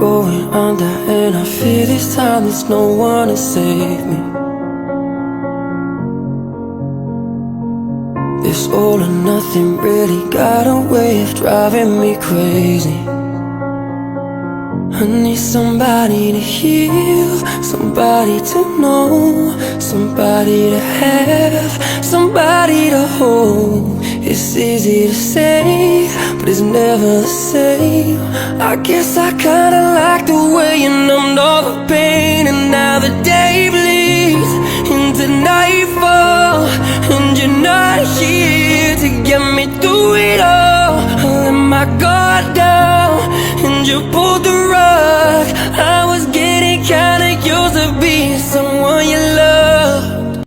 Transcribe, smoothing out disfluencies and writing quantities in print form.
going under, and I fear this time there's no one to save me. This all or nothing really got a way of driving me crazy. I need somebody to heal, somebody to know, somebody to have, somebody to hold. It's easy to say, but it's never the same. I guess I kinda like the way you numbed all the pain. And now the day bleeds into nightfall, and you're not here to get me through it all. I let my guard down, and you pulled the rug.